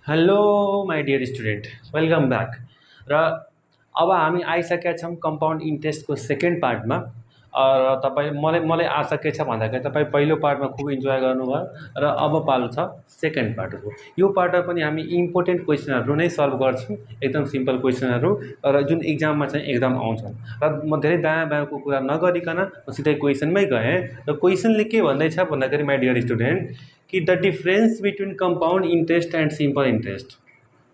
Hello my dear student, welcome back. र अब हामी आइसकेका छौँ कम्पाउन्ड इन्ट्रेस्टको सेकेन्ड पार्टमा। र तपाईँ मलाई आशा के छ भन्दाखेरि तपाईँ पहिलो पार्टमा खुब इन्जोय गर्नुभयो र अब पालो छ सेकेन्ड पार्टको। यो पार्टमा पनि हामी इम्पोर्टेन्ट क्वेसनहरू नै सल्भ गर्छौँ, एकदम सिम्पल क्वेसनहरू र जुन इक्जाममा चाहिँ एकदम आउँछन्। र म धेरै दायाँ बायाँको कुरा नगरिकन म सिधै क्वेसनमै गएँ र क्वेसनले के भन्दैछ भन्दाखेरि माई डियर स्टुडेन्ट कि the difference between compound interest and simple interest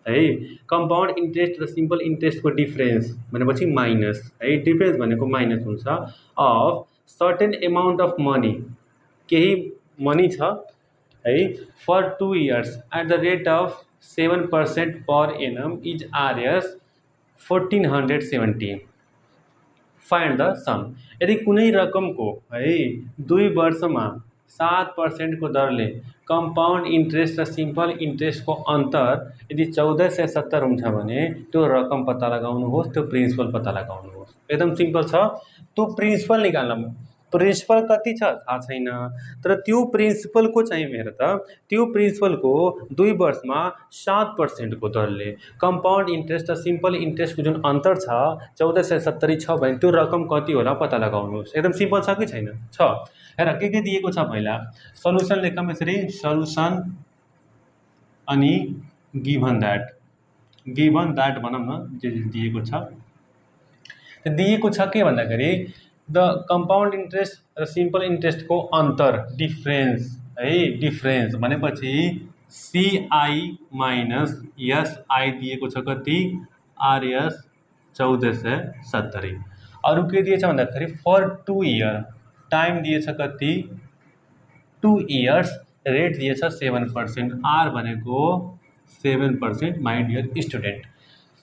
है। कम्पाउन्ड इन्ट्रेस्ट र सिम्पल इन्ट्रेस्टको डिफरेन्स भनेपछि माइनस है। डिफरेन्स भनेको माइनस हुन्छ of certain amount of money, केही मनी छ है, for 2 years at the rate of 7% per annum is R 1470। Find the sum. यदि कुनै रकमको है 2 वर्षमा 7% दरले कम्पाउन्ड इन्ट्रेस्ट र सिम्पल इन्ट्रेस्टको अन्तर यदि 1470 हुन्छ भने त्यो रकम पत्ता लगाउनुहोस्, त्यो प्रिन्सिपल पत्ता लगाउनुहोस्। एकदम सिम्पल छ। त्यो प्रिन्सिपल निकाल्न, प्रिन्सिपल कति छ थाहा छैन, तर त्यो प्रिन्सिपलको चाहिँ हेर त, त्यो प्रिन्सिपलको 2 वर्षमा 7%को दरले कम्पाउन्ड इन्ट्रेस्ट र सिम्पल इन्ट्रेस्टको जुन अन्तर छ 1470 छ भने त्यो रकम कति होला पत्ता लगाउनुहोस्। एकदम सिम्पल छ कि छैन? छ। हेर के दिएको छ, पहिला सल्युसन लेखौँ यसरी, सल्युसन अनि गिभन द्याट भनौँ न, जे दिएको छ दिएको छ के भन्दाखेरि द कम्पाउन्ड इन्ट्रेस्ट र सिम्पल इन्ट्रेस्टको अन्तर, डिफरेन्स है। डिफरेन्स भनेपछि सिआई माइनस एसआई दिएको छ कति, आरएस 1470। अरू के दिएछ भन्दाखेरि फर 2 इयर, टाइम दिएछ कति 2 इयर्स, रेट दिएछ 7%, आर भनेको 7%। My dear student,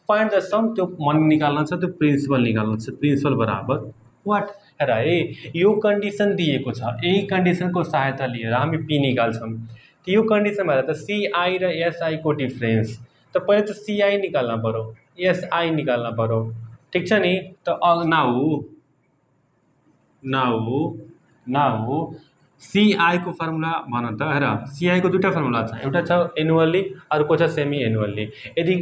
find the sum, त्यो मन निकाल्न छ, त्यो प्रिन्सिपल निकाल्न छ। प्रिन्सिपल बराबर वाट? हेर है, यो कन्डिसन दिएको छ, यही कन्डिसनको सहायता लिएर हामी पी निकाल्छौँ। यो कन्डिसनमा हेर त सिआई र एसआईको डिफरेन्स, त पहिले त सिआई निकाल्न पऱ्यो, एसआई निकाल्न पऱ्यो, ठिक छ नि। त नाउ सिआईको फर्मुला भन त। हेर सिआईको दुईवटा फर्मुला छ, एउटा छ एनुअल्ली, अर्को छ सेमी एनुअल्ली। यदि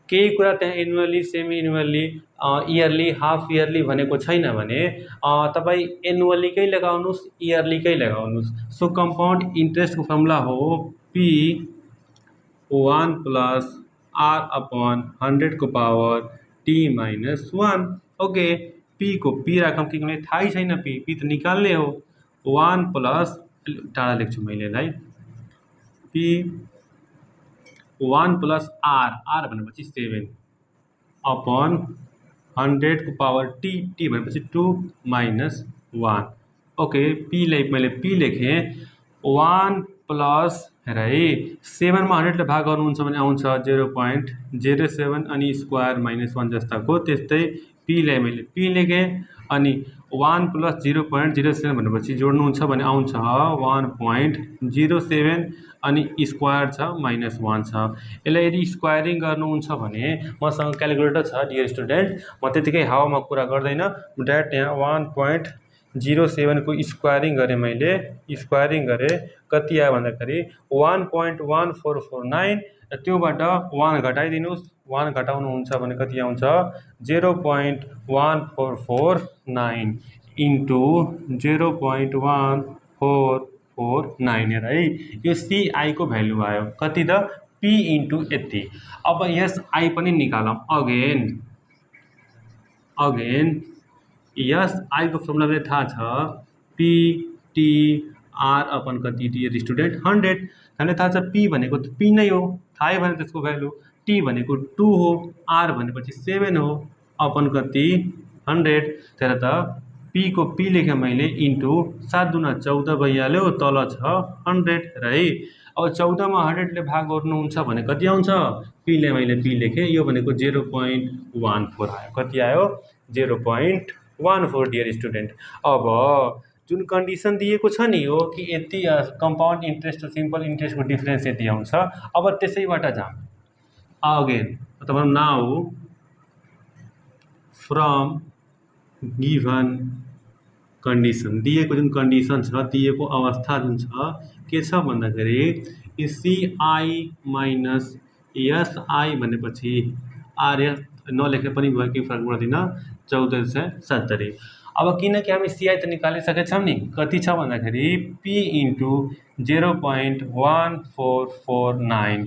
केही कुरा त्यहाँ annually, semi annually, yearly, half yearly भनेको छैन भने तपाईँ एनुअल्लीकै लगाउनुहोस्, इयरलीकै लगाउनुहोस्। सो कम्पाउन्ड इन्ट्रेस्टको फर्मुला हो पी 1 प्लस आर अपन 100 को power T minus 1। Okay, P को पी राखौँ, किनभने थाहै छैन, पी त निकाल्ने हो। 1 प्लस, टाढा लेख्छु मैले यसलाई, पी 1 प्लस आर भनेपछि 7 अपन 100 को पावर टी भनेपछि 2 माइनस 1। ओके, पीलाई मैले पी लेखेँ, 1 प्लस, हेर है, 7मा 100ले भाग गर्नुहुन्छ भने आउँछ 0.07 अनि स्क्वायर माइनस 1 जस्ताको। त्यस्तै पीलाई मैले पी लेखेँ, अनि 1 प्लस 0.07 भनेपछि जोड्नुहुन्छ भने आउँछ 1.07 अनि स्क्वायर छ माइनस 1 छ। यसलाई यदि स्क्वायरिङ गर्नुहुन्छ भने मसँग क्यालकुलेटर छ डियर स्टुडेन्ट, म त्यतिकै हावामा कुरा गर्दैन, डाइरेक्ट यहाँ 1.07 को स्क्वायरिङ गरेँ, मैले स्क्वायरिङ गरेँ, कति आयो भन्दाखेरि 1.1449। र त्योबाट 1 घटाइदिनुहोस्, 1 घटाउनुहुन्छ भने कति आउँछ 0.1449 इन्टु 0.1449। हेर है, यो सिआईको भ्यालु आयो कति त, पी इन्टु यति। अब एसआई पनि निकालौँ, अगेन एसआईको फर्मुला पनि थाहा छ, पी टी आर अपन कति डियर स्टुडेन्ट 100। हामीलाई थाहा छ पी भनेको त पी नै हो, थाहै भएन त्यसको भ्यालु। टी भनेको 2 हो, आर भनेपछि 7 हो, अपन कति 100। तर त पी को पी लेखेँ मैले, इन्टु 7 दुना 14 भइहाल्यो, तल छ 100 र है। अब 14मा 100ले भाग गर्नुहुन्छ भने कति आउँछ, पीले मैले पी लेखेँ, यो भनेको 0.14 आयो। कति आयो 0.14 डियर स्टुडेन्ट। अब जुन कन्डिसन दिएको छ नि हो कि यति कम्पाउन्ड इन्ट्रेस्ट र सिम्पल इन्ट्रेस्टको डिफरेन्स यति आउँछ। अब त्यसैबाट जाउँ अगेन, अथवा नाउ फ्रम गिभन कन्डिसन, दिएको जुन कन्डिसन छ, दिएको अवस्था जुन छ, के छ भन्दाखेरि सिआई माइनस एसआई भनेपछि आरएस नलेखे पनि भयो, केही फरक पर्दैन, 1470। अब किनकि हामी सिआई त निकालिसकेछौँ नि, कति छ भन्दाखेरि P into 0.1449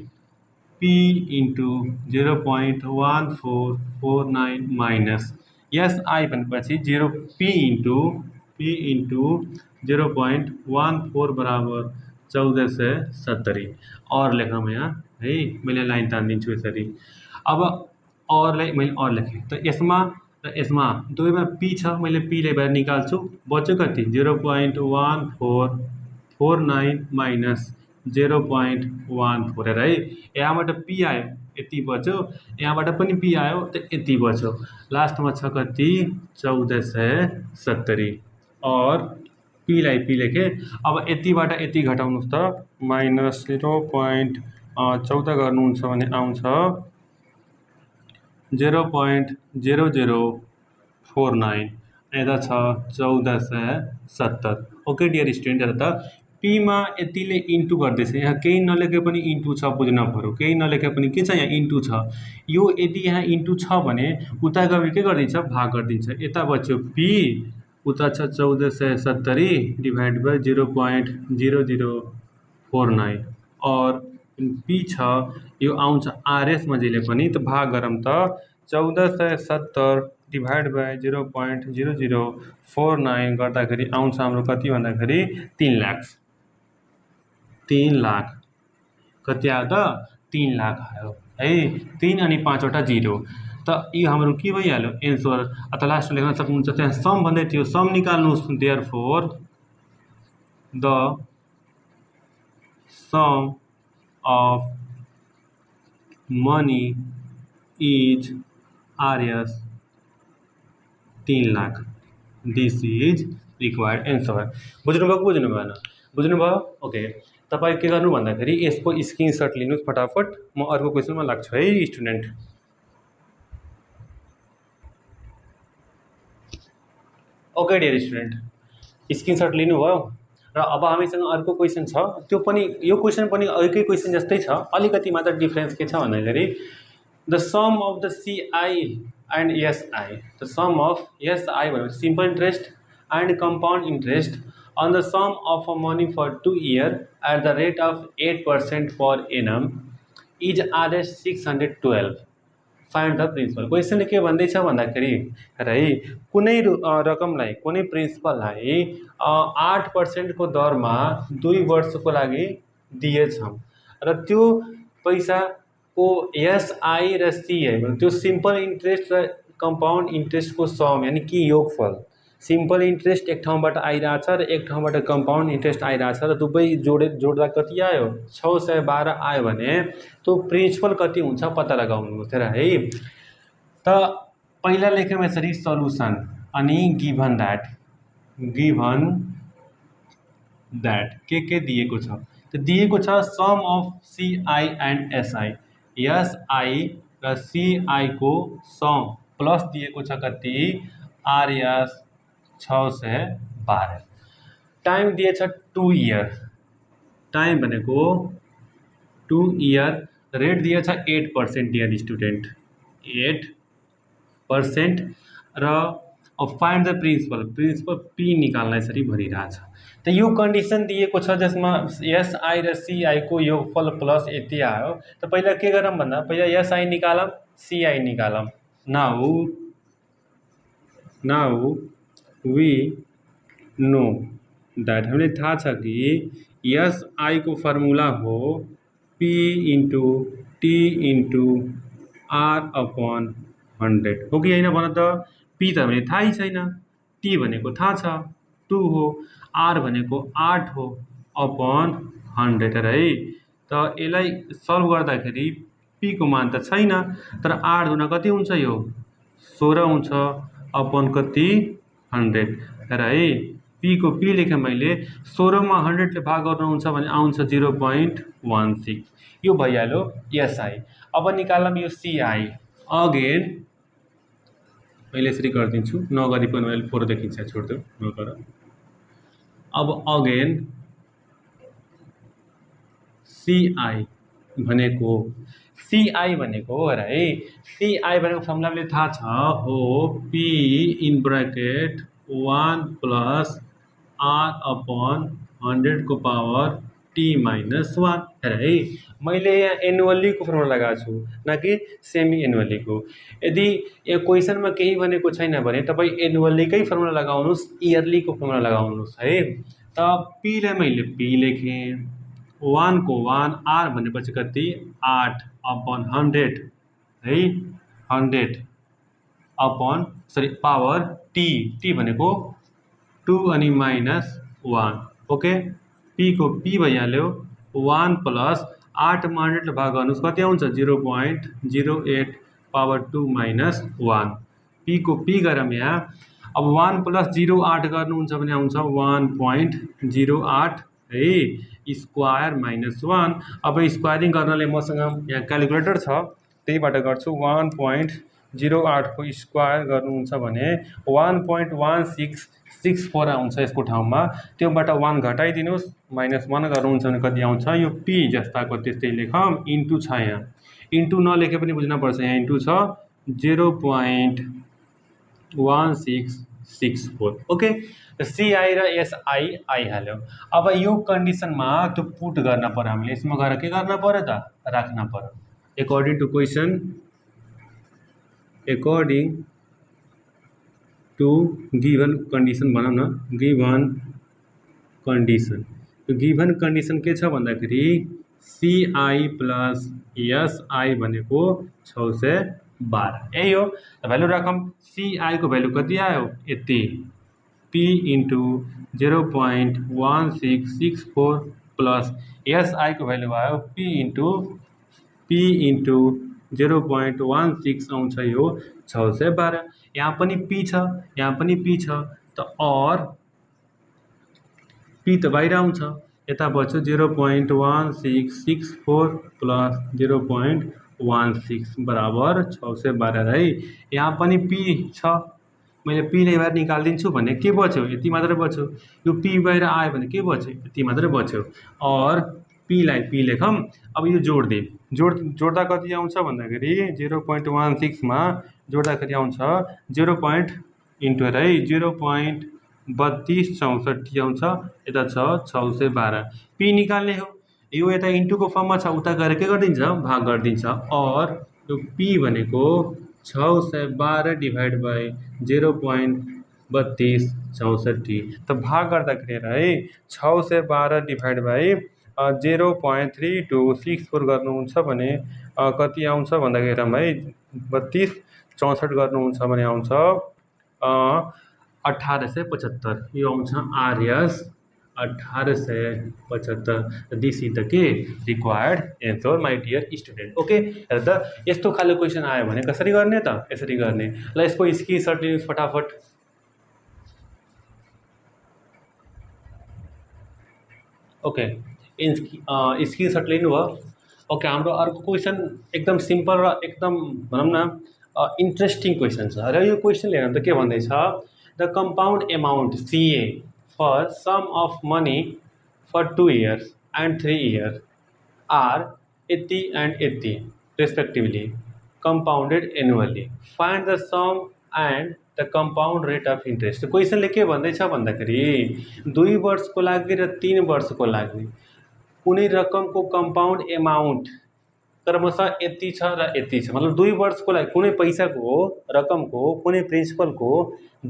P into 0.1449 minus SI भनेपछि पी इन्टु 0.14 बराबर 1470। और लेखौँ यहाँ है, मैले लाइन तानिदिन्छु यसरी। अब औरलाई मैले और लेखेँ त यसमा दुवैमा पी छ, मैले पीलाई बाहिर निकाल्छु, बच्यो कति 0.1449 माइनस 0.14 है। यहाँबाट पी आयो यति बच्यो, यहाँबाट पनि पी आयो त यति बच्यो, लास्टमा छ कति 1470। और पीलाई पी लेखेँ। अब यतिबाट यति घटाउनुहोस् त, माइनस 0.14 गर्नुहुन्छ भने आउँछ 0.0049, यता छ 1470। ओके डियर स्टुडेन्ट, हेर त पीमा यतिले इन्टु गर्दैछ, यहाँ केही नलेखे पनि इन्टु छ बुझ्न पऱ्यो, केही नलेखे पनि के छ यहाँ इन्टु छ। यो यदि यहाँ इन्टु छ भने उता गएर के गरिदिन्छ, भाग गरिदिन्छ, यता बच्यो पी, उता छ 1470 डिभाइड बाई 0.0049 और पी छ यो आउँछ आरएसमा जहिले पनि, त भाग गरौँ त 1470 डिभाइड बाई 0.0049 गर्दाखेरि आउँछ हाम्रो कति भन्दाखेरि 3 लाख। 3 लाख कति आयो त 3 लाख आयो है, 3 अनि 5 वटा 0, त यो हाम्रो के भइहाल्यो एन्सर। अथवा लास्ट लेख्न सक्नुहुन्छ, त्यहाँ सम भन्दै थियो, सम निकाल्नुहोस्, therefore the sum of money is R 3 lakh, this is required answer. बुझ्नुभयो कि बुझ्नु भएन? बुझ्नुभयो? ओके, तपाईँ के गर्नु भन्दाखेरि यसको स्क्रिनसट लिनुहोस् फटाफट, म अर्को क्वेसनमा लाग्छु है student. Okay dear student, screenshot लिनुभयो र अब हामीसँग अर्को क्वेसन छ, त्यो पनि यो क्वेसन पनि अर्कै क्वेसन जस्तै छ, अलिकति मात्र डिफ्रेन्स के छ भन्दाखेरि the sum of the CI and SI, the sum of SI भनेपछि simple interest and compound interest on the sum of money for 2 years at the rate of 8% per annum is Rs 612. Find the principal. Question के भन्दैछ भन्दाखेरि है, कुनै रकमलाई, कुनै प्रिन्सिपललाई 8% को दरमा 2 वर्षको लागि दिएछौँ र त्यो पैसाको एसआई र सिआई त्यो सिम्पल इन्ट्रेस्ट र कम्पाउन्ड इन्ट्रेस्टको सम यानि कि योगफल, सिम्पल इन्ट्रेस्ट एक ठाउँबाट आइरहेछ र एक ठाउँबाट कम्पाउन्ड इन्ट्रेस्ट आइरहेछ र दुवै जोड्दा कति आयो 612 आयो भने त्यो प्रिन्सिपल कति हुन्छ पत्ता लगाउनुहोस् र है। त पहिला लेख्यौँ यसरी सल्युसन, अनि गिभन द्याट के दिएको छ, त दिएको छ sum of CI and SI, SI र सिआई को सम प्लस दिएको छ कति आरएस 612, टाइम दिएछ 2 इयर, टाइम भनेको 2 इयर, रेट दिएछ 8% डियर स्टुडेन्ट, 8% र अब फाइन्ड द प्रिन्सिपल पी निकाल्न यसरी भनिरहेछ। त यो कन्डिसन दिएको छ जसमा एसआई र सिआई को योगफल प्लस यति आयो, त पहिला के गरौँ भन्दा पहिला एसआई निकालौँ सिआई निकालौँ। नाउ वी नो द्याट, हामीलाई थाहा छ कि एसआई को फर्मुला हो P into T into R upon 100 हो कि होइन भन त। पी त हामीले थाहै छैन, टी भनेको थाहा छ 2 हो, आर भनेको 8 हो अपन 100 है। त यसलाई सल्भ गर्दाखेरि पी को मान त छैन, तर 8 गुणा कति हुन्छ, यो 16 हुन्छ अपन कति 100 र है। पी को पी लेखेँ मैले, 16 मा 100 ले भाग गर्नुहुन्छ भने आउँछ 0.16, यो भइहाल्यो एसआई। अब निकालौँ यो सिआई, अगेन मैले यसरी गरिदिन्छु, नगरी पनि मैले फोटो देखिन्छ, छोडिदेऊ नगर। अब अगेन CI भनेको हेर है, CI भनेको फर्मुला मैले थाहा छ हो P in bracket 1 plus R upon 100 को पावर T माइनस 1 हेर है, मैले यहाँ एनुअली को फर्मुला लगाएको छु न कि सेमी एनुअली को। यदि यो क्वेसनमा केही भनेको छैन भने तपाईँ एनुअलीकै फर्मुला लगाउनुहोस्, इयरली को फर्मुला लगाउनुहोस् है। त P लाई मैले P लेखेँ, 1 को 1, R भनेपछि कति 8 अपन 100 है, 100 अपन पावर T भनेको 2 अनि माइनस 1 ओके। P को P भइहाल्यो, 1 प्लस 8 मा 100 भाग गर्नुहोस् कति आउँछ 0.08 पावर 2 माइनस 1। P को P गरौँ यहाँ, अब 1 प्लस 0.8 गर्नुहुन्छ भने आउँछ 1.08 है, स्क्वायर माइनस 1। अब स्क्वायरिङ गर्नले मसँग यहाँ क्यालकुलेटर छ, त्यहीबाट गर्छु। 1.08 को स्क्वायर गर्नुहुन्छ भने 1.1664 आउँछ यसको ठाउँमा, त्योबाट 1 घटाइदिनुहोस्, माइनस 1 गर्नुहुन्छ भने कति आउँछ, यो P जस्ताको त्यस्तै लेखौँ, इन्टु छ यहाँ, इन्टु नलेखे पनि बुझ्नुपर्छ, यहाँ इन्टु छ 0.1664 ओके। CI र SI आइहाल्यो। अब यो कन्डिसनमा त्यो पुट गर्न पर्यो, हामीले यसमा गएर के गर्न पर्यो त, राख्न पर्यो। According to question, according to given condition भनौँ न, गिभन कन्डिसन। यो गिभन कन्डिसन के छ भन्दाखेरि CI प्लस SI भनेको 612, यही हो। भ्यालु राखौँ, CI को भ्यालु कति आयो यति, P इन्टु 0.1664 प्लस SI को भ्यालु आयो P इन्टु 0.16 आउँछ यो 612। यहाँ पनि P छ, यहाँ पनि P छ, त और P त बाहिर आउँछ, यता बच्यो 0.1664 प्लस 0.16 बराबर 612 है। यहाँ पनि P छ, मैले P नै बाहिर निकालिदिन्छु भने के बच्यो, यति मात्रै बच्यो। यो P बाहिर आयो भने के बच्यो, यति मात्रै बच्यो। और P लाई P लेखौँ। अब यो जोड्दै जोड्दा कति आउँछ भन्दाखेरि 0.16 मा जोड्दाखेरि आउँछ 0. इन्टु है 0.3264 आउँछ, यता छ 612। P निकाल्ने हो, यो यता इन्टुको फर्ममा छ, उता गएर के गरिदिन्छ, भाग गरिदिन्छ। और यो P भनेको 612 डिभाइड बाई 0.3264, त भाग गर्दाखेरि है 612 डिभाइड बाई 0.3264 गर्नुहुन्छ भने कति आउँछ भन्दाखेरि है 3264 गर्नुहुन्छ भने आउँछ 1875, यो आउँछ RS 1875। दिस इज द के required answer my dear student okay. हेर त यस्तो खाले क्वेसन आयो भने कसरी गर्ने त, यसरी गर्ने। ल यसको स्क्रिनसट लिनुहोस् फटाफट। ओके, स्क्रिनसट लिनुभयो। ओके, हाम्रो अर्को क्वेसन एकदम सिम्पल र एकदम भनौँ न इन्ट्रेस्टिङ क्वेसन छ। र यो क्वेसन हेर्नु त के भन्दैछ, the compound amount CA for sum of money for 2 years and 3 years are 80 and 80 respectively compounded annually. Find the sum and the compound rate of interest. क्वेसनले के भन्दैछ भन्दाखेरि 2 वर्षको लागि र 3 वर्षको लागि कुनै रकमको कम्पाउन्ड एमाउन्ट क्रमशः यति छ र यति छ, मतलब 2 वर्षको लागि कुनै पैसाको रकमको कुनै प्रिन्सिपलको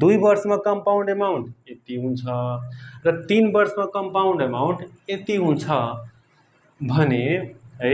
2 वर्षमा कम्पाउन्ड एमाउन्ट यति हुन्छ र 3 वर्षमा कम्पाउन्ड एमाउन्ट यति हुन्छ भने है,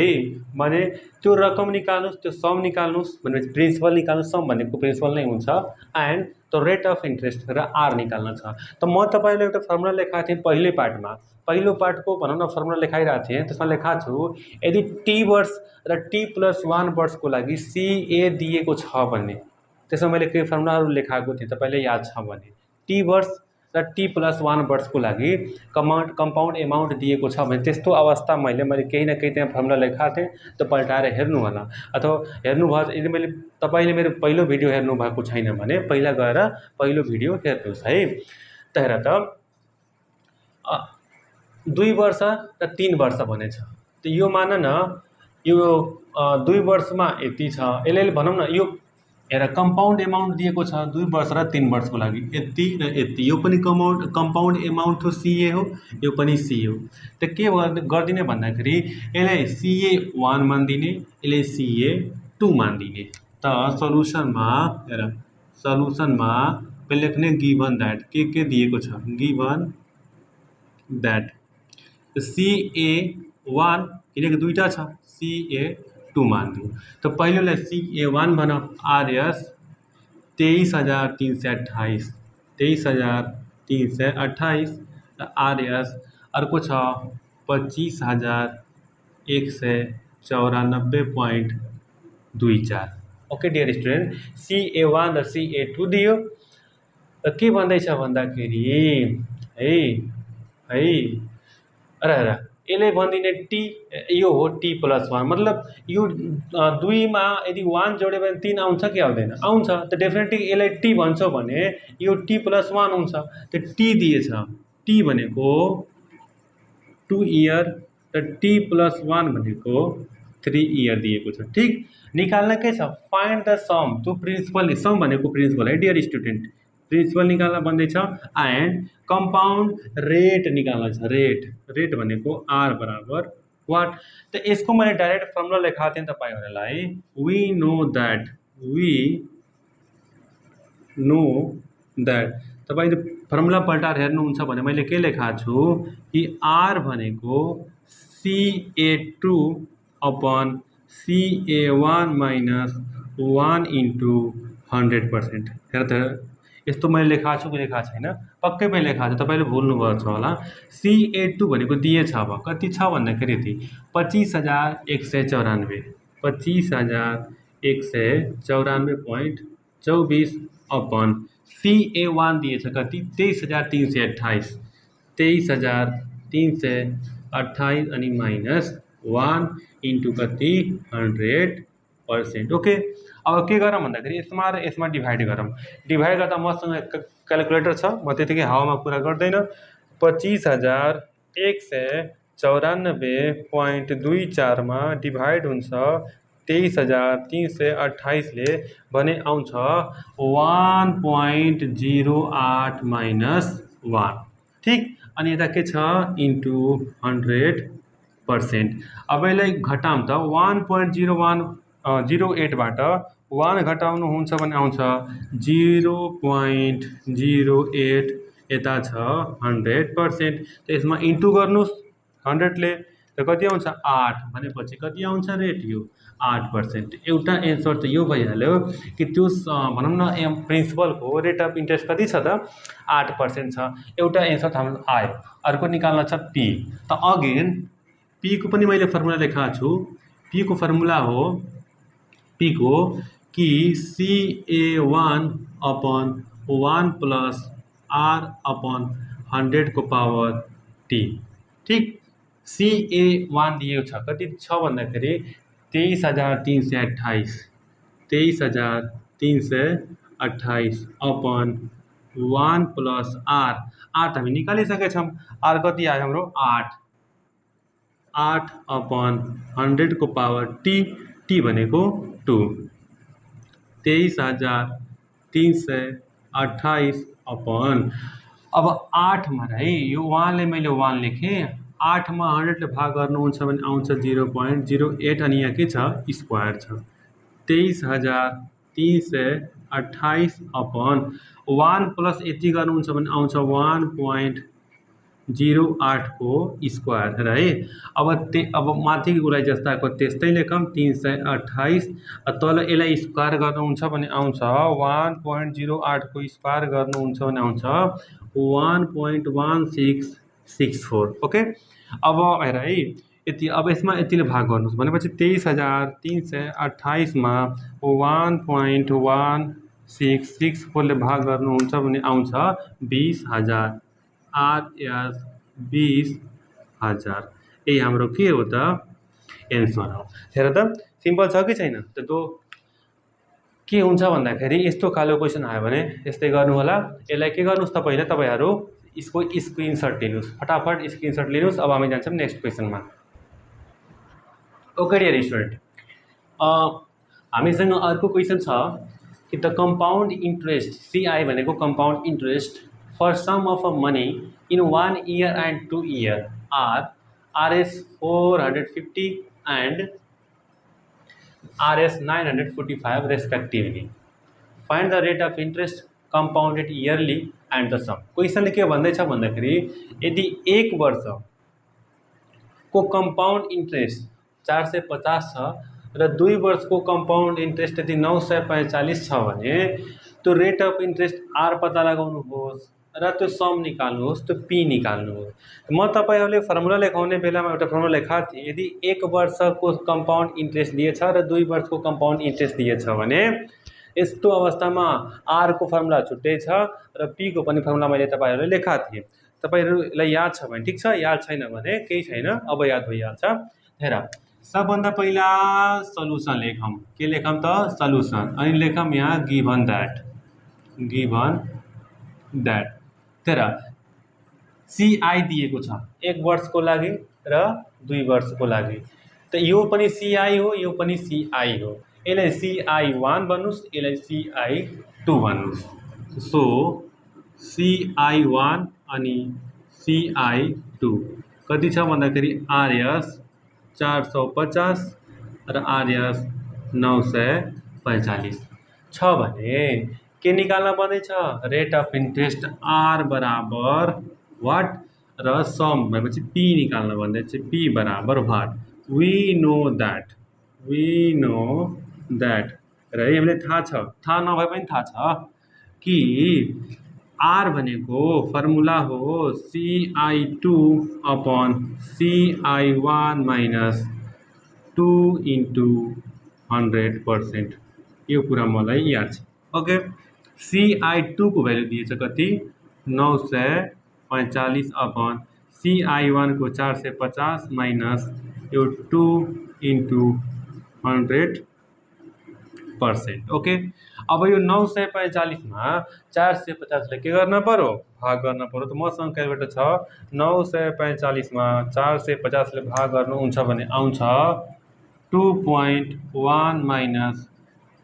भने त्यो रकम निकाल्नुस्, त्यो सम निकाल्नुस्, भनेपछि प्रिन्सिपल निकाल्नुस्, सम भनेको प्रिन्सिपल नै हुन्छ, and the rate of interest र आर निकाल्न छ। त म तपाईलाई एउटा फर्मुला लेखाएको थिएँ पहिलो पार्टमा, पहिलो पार्टको भनौँ न फर्मुला लेखाइरहेको थिएँ, त्यसमा लेखाएको छु यदि टी वर्ष र T+1 वर्षको लागि CA दिएको छ भने, त्यसमा मैले केही फर्मुलाहरू लेखाएको थिएँ तपाईँले याद छ भने, टी वर्ष र T+1 वर्षको लागि कम्पाउन्ड एमाउन्ट दिएको छ भने त्यस्तो अवस्था मैले केही न केही त्यहाँ फर्मुला लेखाएको थिएँ, त्यो पल्टाएर हेर्नु होला। अथवा हेर्नुभयो यदि मैले तपाईँले मेरो पहिलो भिडियो हेर्नु भएको छैन भने पहिला गएर पहिलो भिडियो हेर्नुहोस् है। त हेर त 2 वर्ष र 3 वर्ष भनेछ, त यो मान न यो 2 वर्षमा यति छ, यसले भनौँ न यो हेर कम्पाउन्ड एमाउन्ट दिएको छ 2 वर्ष र 3 वर्षको लागि यति र यति, यो पनि कम्पाउन्ड एमाउन्ट हो, CA हो, यो पनि CA हो। त के गरिदिने भन्दाखेरि यसलाई CA1 मानिदिने, यसले CA2 मानिदिने। त सल्युसनमा हेर सल्युसनमा पहिले लेख्ने गिभन द्याट के दिएको छ, गिभन द्याट CA1 किनकि दुईटा छ, CA2 मानिदियो। त पहिलोलाई CA1 भन, RS 23,328 23,328 र RS अर्को छ 25,194.24। ओके डियर स्टुडेन्ट, CA1 र CA2 दियो। र के भन्दैछ भन्दाखेरि है हेर यसले भनिदिने टी, यो हो T+1, मतलब यो दुईमा यदि 1 जोड्यो भने 3 आउँछ कि आउँदैन, आउँछ। त डेफिनेटली यसलाई टी भन्छौ भने यो T+1 हुन्छ। त टी दिएछ, टी भनेको 2 इयर र T+1 भनेको 3 इयर दिएको छ। ठिक, निकाल्न के छ, find the sum to principal. Sum भनेको प्रिन्सिपल है डियर स्टुडेन्ट, प्रिन्सिपल निकाल्न भन्दैछ एन्ड कम्पाउन्ड रेट निकाल्न छ। रेट भनेको R बराबर वाट। त यसको मैले डाइरेक्ट फर्मुला लेखाएको थिएँ तपाईँहरूलाई, वी नो द्याट तपाईँले फर्मुला पल्टाएर हेर्नुहुन्छ भने मैले के लेखाएको छु कि R भनेको CA2 upon CA1 minus 1 into 100%। हेर त यस्तो मैले लेखाएको छु कि लेखाएको छैन, पक्कै पनि लेखाएको छु, तपाईँले भुल्नुभएको छ होला। CA2 भनेको दिएछ, अब कति छ भन्दाखेरि यति 25,194 25,194.24 अपन CA1 दिएछ कति 23,328 23,328 अनि माइनस 1 इन्टु कति 100%। ओके, अब के गरौँ भन्दाखेरि यसमा र यसमा डिभाइड गरौँ। डिभाइड गर्दा मसँग क्यालकुलेटर छ, म त्यतिकै हावामा कुरा गर्दैन। 25,194.24 मा डिभाइड हुन्छ 23,328 ले भने आउँछ 1.08 माइनस 1। ठिक, अनि यता के छ इन्टु 100%। अब यसलाई घटाउँ त 1.08 बाट 1 घटाउनुहुन्छ भने आउँछ 0.08, यता छ 100%। त यसमा इन्टु गर्नुहोस् 100 ले, त कति आउँछ 8 भनेपछि कति आउँछ रेट यो 8%। एउटा एन्सर त यो भइहाल्यो कि त्यो भनौँ न प्रिन्सिपलको रेट अफ इन्ट्रेस्ट कति छ त 8% छ। एउटा एन्सर त हाम्रो आयो। अर्को निकाल्न छ पी। त अगेन पी को पनि मैले फर्मुला लेखाएको छु। पी को फर्मुला हो कि CA1 upon 1 plus R upon 100 को पावर T। ठिक, CA1 दिएको छ कति छ भन्दाखेरि 23,328 अपन 1 प्लस R त हामी निकालिसकेका छौँ। R कति आयो हाम्रो 8 अपन 100 को पावर T भनेको 2 23,328 अपन अब 8 मा है यो 1 ले मैले 1 लेखेँ, 8 मा 100 ले भाग गर्नुहुन्छ भने आउँछ 0.08 अनि यहाँ के छ स्क्वायर छ 23,328 अपन 1 प्लस यति गर्नुहुन्छ भने आउँछ 1.08 को स्क्वायर है। अब माथिको गुलाई जस्ताको त्यस्तै लेखौँ 328, तल यसलाई स्क्वायर गर्नुहुन्छ भने आउँछ 1.08 को स्क्वायर गर्नुहुन्छ भने आउँछ 1.1664। ओके, अब हेर है यति, अब यसमा यतिले भाग गर्नुहोस् भनेपछि 23,328 मा 1.1664 ले भाग गर्नुहुन्छ भने आउँछ 20,000 RS 20,000। यही हाम्रो के हो त एन्सर हो। हेर त सिम्पल छ कि छैन। त के हुन्छ भन्दाखेरि यस्तो खालको क्वेसन आयो भने यस्तै गर्नु होला। यसलाई के गर्नुहोस् त पहिला तपाईँहरू यसको स्क्रिनसट लिनुहोस्, फटाफट स्क्रिनसट लिनुहोस्। अब हामी जान्छौँ नेक्स्ट क्वेसनमा। ओके डियर स्टुडेन्ट, हामीसँग अर्को क्वेसन छ कि द कम्पाउन्ड इन्ट्रेस्ट सिआई भनेको compound interest for sum of a money in 1 year and 2 year are RS 450 and RS 945 respectively find the rate of interest compounded yearly and the sum. क्वेसनले के भन्दैछ भन्दाखेरि यदि 1 वर्षको compound interest 450 छ र 2 वर्षको कम्पाउन्ड इन्ट्रेस्ट यदि 945 छ भने त्यो रेट अफ इन्ट्रेस्ट आर पत्ता लगाउनुहोस् र त्यो सम निकाल्नुहोस्, त्यो पी निकाल्नुहोस्। म तपाईँहरूले फर्मुला लेखाउने बेलामा एउटा फर्मुला लेखाएको थिएँ। यदि 1 वर्षको कम्पाउन्ड इन्ट्रेस्ट दिएछ र 2 वर्षको कम्पाउन्ड इन्ट्रेस्ट दिएछ भने यस्तो अवस्थामा आर को फर्मुला छुट्टै छ र पी को पनि फर्मुला मैले तपाईँहरूलाई लेखाएको थिएँ। तपाईँहरूलाई याद छ भने ठिक छ, याद छैन भने केही छैन, अब याद भइहाल्छ। हेर, सबभन्दा पहिला सल्युसन लेखौँ। के लेखौँ त? सल्युसन। अनि लेखौँ यहाँ गिभन दैट तेर सीआई दिएको छ 1 वर्षको लागि र 2 वर्षको लागि। त यो पनि सीआई हो, यो पनि सीआई हो। यसलाई CI1 भन्नुस्, यसलाई CI2 भन्नुस्। सो CI1 अनि CI2 कति छ भन्दाखेरि आरएस 450 र आरएस 945 छ भने के निकाल्न पर्नेछ? रेट अफ इन्ट्रेस्ट आर बराबर वाट र सम भएपछि पी निकाल्न पर्नेछ। पी बराबर वाट? वी नो दैट र हामीलाई थाहा छ, थाहा नभए पनि थाहा छ कि आर भनेको फर्मुला हो CI2 upon CI1 minus 2 into 100%। यो कुरा मलाई याद छ। ओके, CI2 को भ्यालु दिएछ कति? 945 अपन CI1 को 450 माइनस यो 2 into 100%। ओके, अब यो 945 मा 450 ले के गर्न पर्यो? भाग गर्न पर्यो। त मसँग क्यालकुलेटर छ। 945 मा 450 ले भाग गर्नुहुन्छ भने आउँछ 2.1 माइनस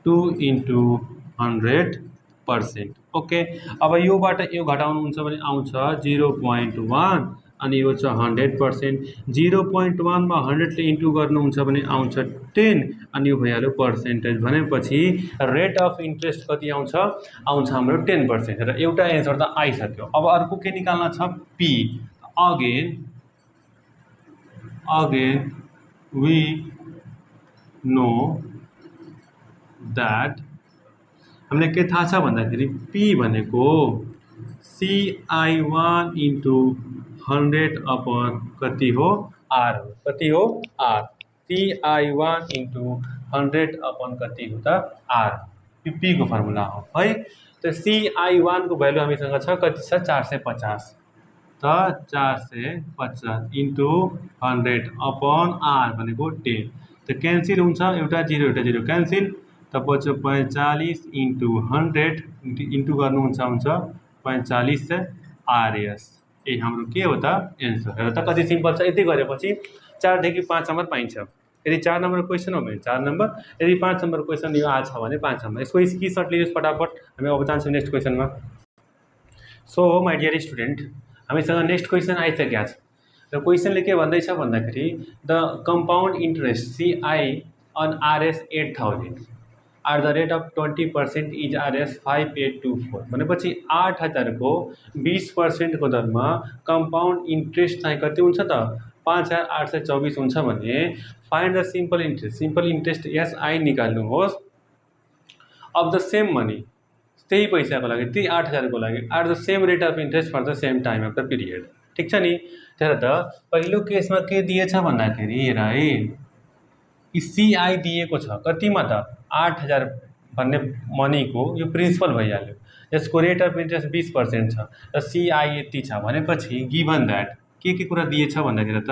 2 into 100%। ओके, अब योबाट यो घटाउनुहुन्छ भने आउँछ 0.1 अनि यो छ 100%। 0.1 मा 100 ले इन्टु गर्नुहुन्छ भने आउँछ 10 अनि यो भइहाल्यो पर्सेन्टेज। भनेपछि रेट अफ इन्ट्रेस्ट कति आउँछ? आउँछ हाम्रो 10%। र एउटा एन्सर त आइसक्यो। अब अर्को के निकाल्न छ? P. Again we know that हामीलाई के थाहा छ भन्दाखेरि पी भनेको CI1 into 100 अपन कति हो? आर हो। कति हो? आर। CI1 into 100 अपन कति हो त? आर। पी को फर्मुला हो है। तो CI1 को भ्यालु हामीसँग छ कति छ? 450। त 450 into 100 अपन आर भनेको 10। त क्यान्सिल हुन्छ, एउटा 0 एउटा 0 क्यान्सिल। त पछि 45 into 100 इन्टु गर्नुहुन्छ हुन्छ 45 आरएस। यही हाम्रो के हो त? एन्सर। हेर त कति सिम्पल छ। यति गरेपछि 4 देखि 5 नम्बर पाइन्छ। यदि 4 नम्बर क्वेसन हो भने 4 नम्बर, यदि 5 नम्बर क्वेसन यो आछ भने 5 नम्बर। यसको स्क्रिनसट लिनुहोस् फटाफट। हामी अब जान्छौँ नेक्स्ट क्वेसनमा। सो माई डियर स्टुडेन्ट, हामीसँग नेक्स्ट क्वेसन आइसकेको छ र क्वेसनले के भन्दैछ भन्दाखेरि the compound interest CI on RS 8000 at the rate of 20% is RS 5824। भनेपछि 8000 को 20% को दरमा कम्पाउन्ड इन्ट्रेस्ट चाहिँ कति हुन्छ त? 5824 हुन्छ भने find the simple interest. Simple interest SI निकाल्नुहोस् अफ द सेम मनी, त्यही पैसाको लागि, त्यही 8000 को लागि at the same rate of interest for the same time of the period. ठिक छ नि? तर त पहिलो केसमा के दिएछ भन्दाखेरि हेर है, CI दिएको छ कतिमा त? 8000 भन्ने मनीको यो प्रिन्सिपल भइहाल्यो। यसको रेट अफ इन्ट्रेस्ट 20% छ र CI यति छ भनेपछि गिभन दैट के कुरा दिएछ भन्दाखेरि त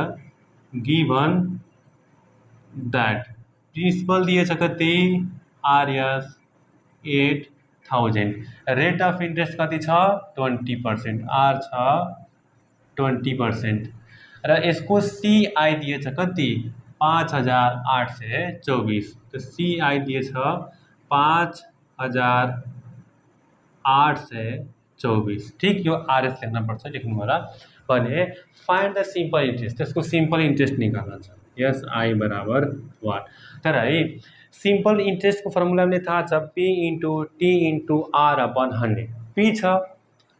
गिभन दैट प्रिन्सिपल दिएछ कति? आरएस 8000। रेट अफ इन्ट्रेस्ट कति छ? 20%। आर छ 20% र यसको CI दिएछ कति? 5824। तो CI दिए 5824। ठीक, यो RS लेख्न पर्छ, लेख्नु होला भने फाइन्ड द सिम्पल इन्ट्रेस्ट, त्यसको सिम्पल इन्ट्रेस्ट निकाल्न छ। SI बराबर 1। तर है सिम्पल इन्ट्रेस्टको फर्मुला पनि थाहा छ, P into T into R/100। P छ,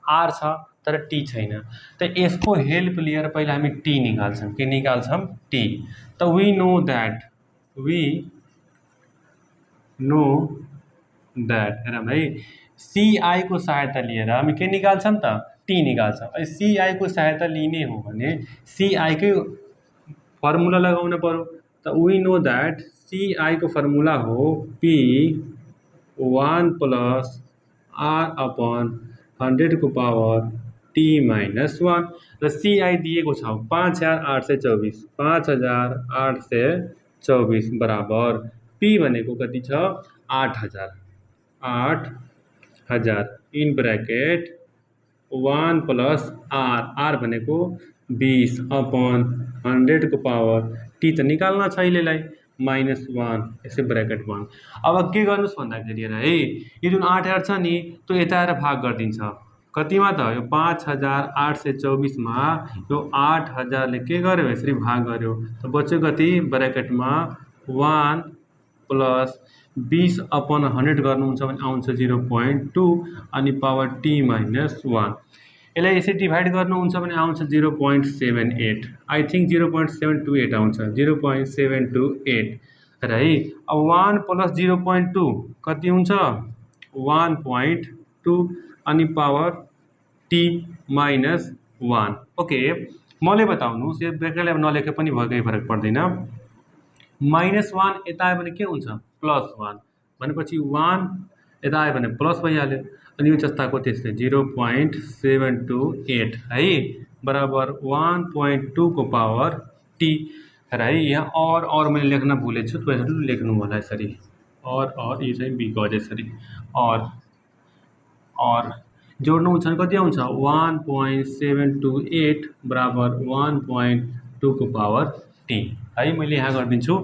R छ, तर T छैन। त यसको हेल्प लिएर पहिला हामी T निकाल्छौँ। के निकाल्छौँ? T। त वी नो द्याट हेर भाइ, CI को सहायता लिएर हामी के निकाल्छौँ त? T निकाल्छौँ। CI को सहायता लिने हो भने CI कै फर्मुला लगाउन पर्यो। त वी नो द्याट CI को फर्मुला हो P1 + R/100 को पावर T - 1। र CI दिएको छ 5824, 5824 बराबर P भनेको कति छ? 8000 इन ब्रैकेट 1 + R भनेको 20/100 को पावर T त निकाल्न छ अहिलेलाई -1, यसै ब्रैकेट 1। अब के गर्नुस् भन्दाखेरि है, यो जुन 8000 छ नि त्यो यता आएर भाग गरिदिन्छ। कतिमा त? यो 5824 मा यो 8000 ले के गर्यो? यसरी भाग गर्यो। त बच्यो कति? ब्रैकेटमा 1 + 20/100 गर्नुहुन्छ भने आउँछ 0.2 अनि पावर T - 1। यसलाई यसरी डिभाइड गर्नुहुन्छ भने आउँछ 0.78। आई थिङ्क 0.728 आउँछ, 0.728। र है अब 1 + 0.2 कति हुन्छ? 1.2 अनि पावर T - 1। ओके, मलाई बताउनुहोस्, यो ब्रेकेटलाई नलेखे पनि भएकै फरक पर्दैन। -1 यता आयो भने के हुन्छ? +1 भनेपछि 1 यता आयो भने प्लस भइहाल्यो। अनि यो जस्ताको त्यस्तै 0.728 है बराबर 1.2 को पावर T। र है यहाँ और मैले लेख्न भुलेछु, तपाईँहरू लेख्नु होला यसरी। और यो चाहिँ बी गज यसरी और जोड्नुहुन्छ भने कति आउँछ? 1.728 बराबर 1.2 को पावर T है। मैले यहाँ गरिदिन्छु।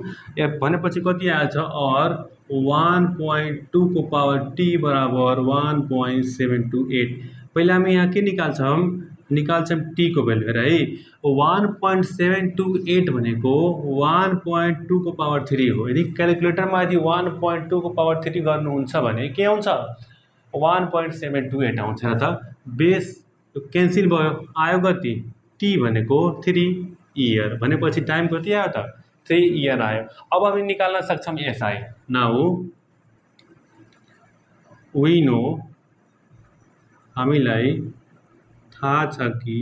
भनेपछि कति आएछ? और 1.2 को पावर T बराबर 1.728। पहिला हामी यहाँ के निकाल्छौँ? T को भ्यालु हेर है। 1.728 भनेको 1.2 को पावर 3 हो। यदि क्यालकुलेटरमा यदि 1.2 को पावर 3 गर्नुहुन्छ भने के आउँछ? 1.728 आउँछ। र त बेस क्यान्सिल भयो, आयो कति? T भनेको 3 इयर भनेपछि टाइम कति आयो त? 3 इयर आयो। अब हामी निकाल्न सक्छौँ SI। नाउ वी नो, हामीलाई थाहा छ कि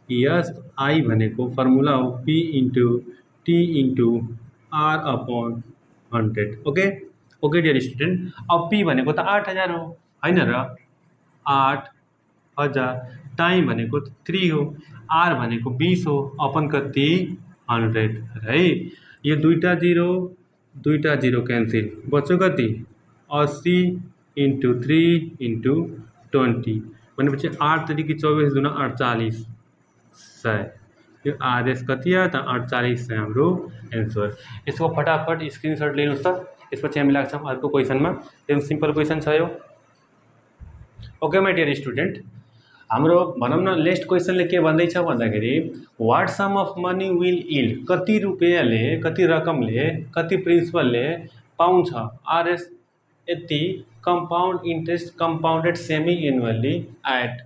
SI भनेको फर्मुला हो P into T into R/100। Okay dear student. अब P भनेको त 8000 हो हैन र? 8000 टाइम भनेको 3 हो, R भनेको 20 हो, अपन कति? 100 है। यो दुईटा 0 क्यान्सिल, बच्यो कति? 80 इन्टु 3 इन्टु 20 भनेपछि 8 तरिकी 24 दुना 48 100। यो RS कति आयो त? 4800 हाम्रो एन्सर। यसको फटाफट स्क्रिनसट लिनुहोस् त। यसपछि हामी लाग्छौँ अर्को क्वेसनमा। एकदम सिम्पल क्वेसन छ यो। ओके माई डियर स्टुडेन्ट, हाम्रो भनौँ न नेक्स्ट क्वेसनले के भन्दैछ भन्दाखेरि what sum of money will yield, कति रुपियाँले, कति रकमले, कति प्रिन्सिपलले पाउँछ RS यति compound interest compounded semi-annually at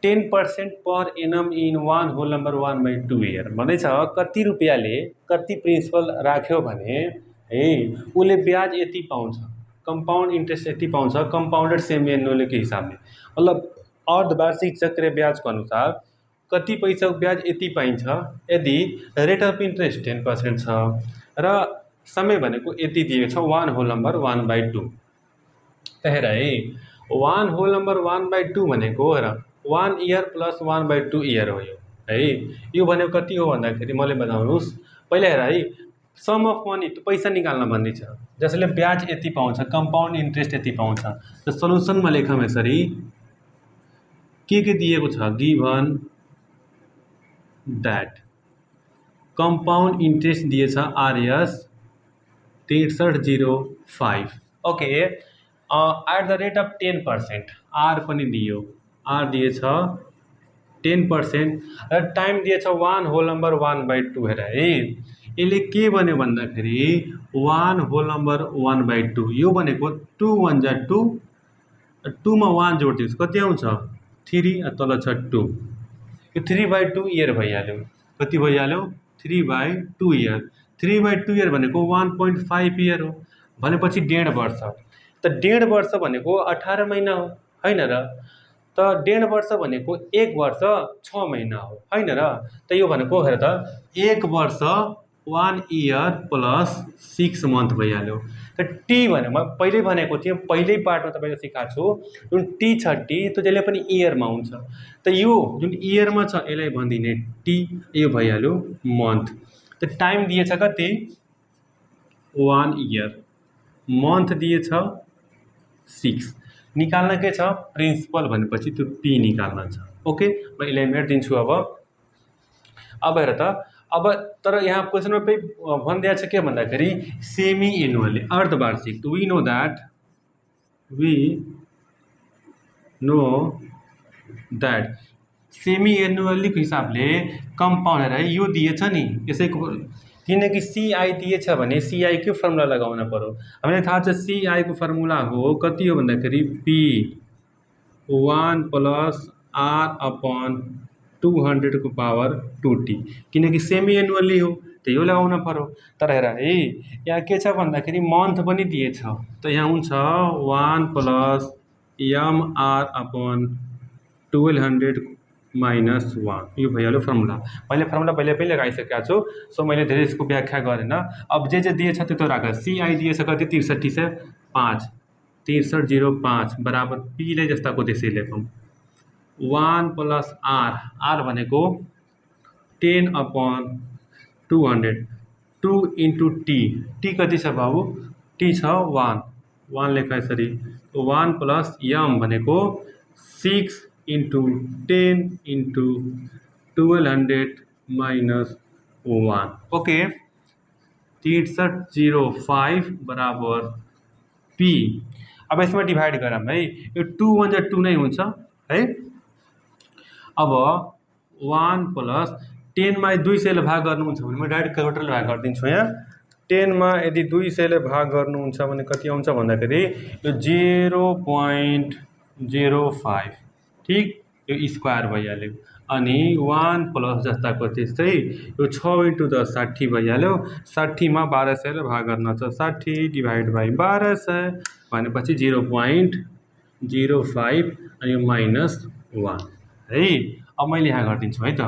10% per annum in 1/1/2 year। भन्दैछ कति रुपियाँले कति प्रिन्सिपल राख्यो भने है उसले ब्याज यति पाउँछ, कंपाउंड इंट्रेस्ट यति पाउँछ कंपाउंडेड सेमी एनुअली के हिसाबले। मतलब अर्धवार्षिक चक्रीय ब्याजको अनुसार कति पैसाको ब्याज यति पाइन्छ यदि रेट अफ इन्ट्रेस्ट 10% छ र समय भनेको यति दिएको छ 1/1/2। हेर है 1/1/2 भनेको हेर 1 इयर प्लस 1/2 इयर हो यो है। यो भनेको कति हो भन्दाखेरि मलाई बताउनुहोस्। पहिला हेर है सम अफ मनी पैसा निकाल्न भन्दैछ, जसले ब्याज यति पाउँछ, कंपाउंड इन्ट्रेस्ट यति पाउँछ। त सल्युसनमा लेखौँ यसरी, के दिएको छ? गिभन दैट कम्पाउन्ड इन्ट्रेस्ट दिएछ R 6305। Okay, at the rate of 10%, R पनि दियो, आर दिएछ 10% र टाइम दिएछ 1/1/2। हेर है, यसले के भन्यो भन्दाखेरि 1/1/2, यो भनेको 2 1 जा 2, 2 मा 1 जोडिदियोस् कति आउँछ 3, तल छ 2, यो 3/2 इयर भइहाल्यो। कति भइहाल्यो 3/2 इयर। 3/2 इयर भनेको 1.5 इयर हो, भनेपछि 1.5 वर्ष। त 1.5 वर्ष भनेको 18 महिना हो, होइन र? त 1.5 वर्ष भनेको 1 वर्ष 6 महिना हो, होइन र? त यो भनेको हेर त 1 वर्ष 1 इयर प्लस 6 मन्थ भइहाल्यो। त टी भने म पहिल्यै भनेको थिएँ, पहिल्यै पार्टमा तपाईँको सिकाएको छु, जुन टी छ टी त्यो जहिले पनि इयरमा हुन्छ। त यो जुन इयरमा छ यसलाई भनिदिने टी, यो भइहाल्यो मन्थ। त टाइम दिएछ कति 1 इयर, मन्थ दिएछ 6, निकाल्न के छ प्रिन्सिपल भनेपछि त्यो पी निकाल्न छ। ओके, म यसलाई मेटिदिन्छु। अब हेर त, अब तर यहाँ क्वेसनमा भनिदिएको छ के भन्दाखेरि सेमी एनुअली, अर्धवार्षिक। वी नो द्याट सेमी एनुअलीको हिसाबले कम्पाउन्ड हेर है, यो दिएछ नि यसैको, किनकि सिआई दिएछ भने सिआईकै फर्मुला लगाउन पर्यो। हामीलाई थाहा छ सिआईको फर्मुला हो कति हो भन्दाखेरि पी 1 प्लस आर अपन 200 को पावर 2t, किनकि सेमी एनुअली हो त यो लगाउन पर्यो। तर हेर है, यहाँ के छ भन्दाखेरि मन्थ पनि दिएछ, त यहाँ हुन्छ 1 प्लस एमआर अपन 1200 माइनस 1, यो भइहाल्यो फर्मुला। मैले फर्मुला पहिले लगाइसकेको छु, सो मैले धेरै यसको व्याख्या गरेन। अब जे दिएछ त्यो राख। सिआई दिएछ कति 6305, 6305 बराबर पीलाई जस्ताको त्यसै लेखौँ 1 प्लस आर, आर भनेको 10/200, 2 इन्टु टी, टी कति छ बाबु, टी छ 1, 1 लेखा यसरी, 1 प्लस यम भनेको 6 इन्टु 10 इन्टु 1200 माइनस 1। ओके, 6305 बराबर पी। अब यसमा डिभाइड गरौँ है, यो 2 1 जा 2 नै हुन्छ है। अब 1 प्लस 10 मा 200 ले भाग गर्नुहुन्छ भने म डाइरेक्ट क्यालकुलेटरले भाग गरिदिन्छु। यहाँ 10 मा यदि 200 ले भाग गर्नुहुन्छ भने कति आउँछ भन्दाखेरि यो 0.05, ठिक, यो स्क्वायर भइहाल्यो। अनि 1 प्लस जस्ताको त्यस्तै यो 6 इन्टु 10 60 भइहाल्यो। 60 मा 1200 ले भाग गर्न छ, 60 डिभाइड बाई 1200 भनेपछि 0.05 अनि यो माइनस 1 है। अब मैले यहाँ गरिदिन्छु है त,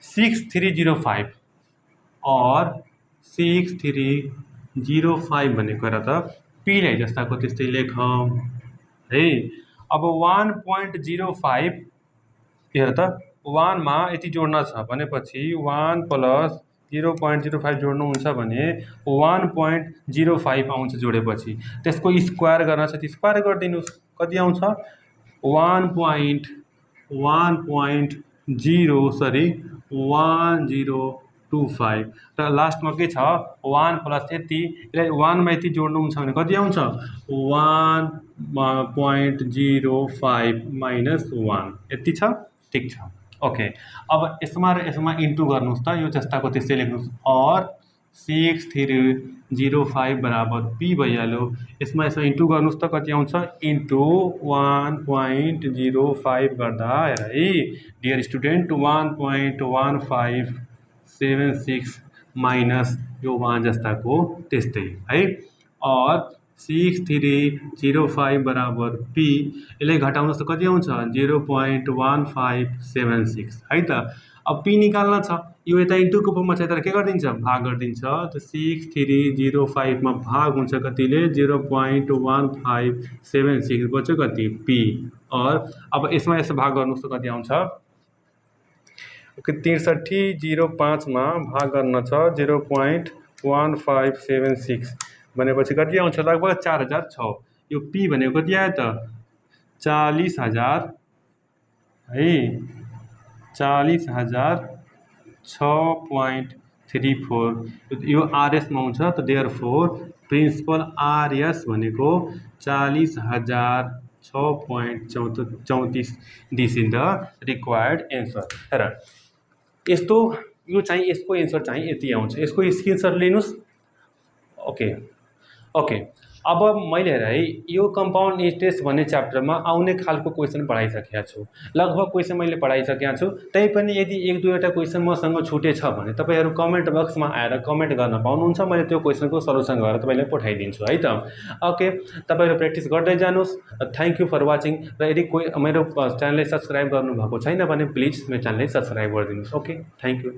6305 और 6305 भनेको र त पीलाई जस्ताको त्यस्तै लेखौँ है। अब 1.05 हेर त, 1 मा यति जोड्न छ भनेपछि 1 प्लस 0.05 जोड्नुहुन्छ भने 1.05 आउँछ जोडेपछि। त्यसको स्क्वायर गर्न छ, त्यो स्क्वायर गरिदिनुहोस्, कति आउँछ 1025 र लास्टमा के छ 1 प्लस यति, यसलाई 1 मा यति जोड्नुहुन्छ भने कति आउँछ 1.05 माइनस 1, यति छ, ठिक छ। ओके, अब यसमा र यसमा इन्टु गर्नुहोस् त, यो जस्ताको त्यस्तै लेख्नुहोस्, और 6305 बराबर पी भइहाल्यो। यसमा इन्टु गर्नुहोस् त कति आउँछ, इन्टु 1.05 गर्दा हेर है डियर स्टुडेन्ट 1.1576 माइनस यो 1 जस्ताको त्यस्तै है, और 6305 बराबर पी, यसलाई घटाउनुहोस् त कति आउँछ 0.1576 है त। अब पी निकाल्न छ, यो यता इन्टुको फर्ममा छ, यता के गरिदिन्छ भाग गरिदिन्छ। त 6305 मा भाग हुन्छ कतिले 0.1576 बच्यो कति पी, और अब यसमा यसो भाग गर्नुहोस् त कति आउँछ 6305 मा भाग गर्न छ 0.1576 भनेपछि कति आउँछ लगभग 4006। यो पी भनेको कति आयो त 40,000 है, 40,000 6.34 यो आरएसमा आउँछ। त देयरफोर प्रिन्सिपल आरएस भनेको 40,006.34 this in the required answer. हेर यस्तो यो चाहिँ यसको एन्सर चाहिँ यति आउँछ। यसको स्क्रिनसट लिनुस्। ओके ओके अब मैले हेर है यो कम्पाउन्ड इन्ट्रेस्ट भन्ने च्याप्टरमा आउने खालको क्वेसन पढाइसकेको छु। लगभग क्वेसन मैले पढाइसकेको छु। तैपनि यदि एक दुईवटा क्वेसन मसँग छुटेछ भने तपाईँहरू कमेन्ट बक्समा आएर कमेन्ट गर्न पाउनुहुन्छ। मैले त्यो क्वेसनको सल्युसन गरेर तपाईँलाई पठाइदिन्छु है त। ओके तपाईँहरू प्र्याक्टिस गर्दै जानुहोस्। Thank you for watching. र यदि मेरो च्यानललाई सब्सक्राइब गर्नुभएको छैन भने प्लिज मेरो च्यानललाई सब्सक्राइब गरिदिनुहोस्। Okay thank you.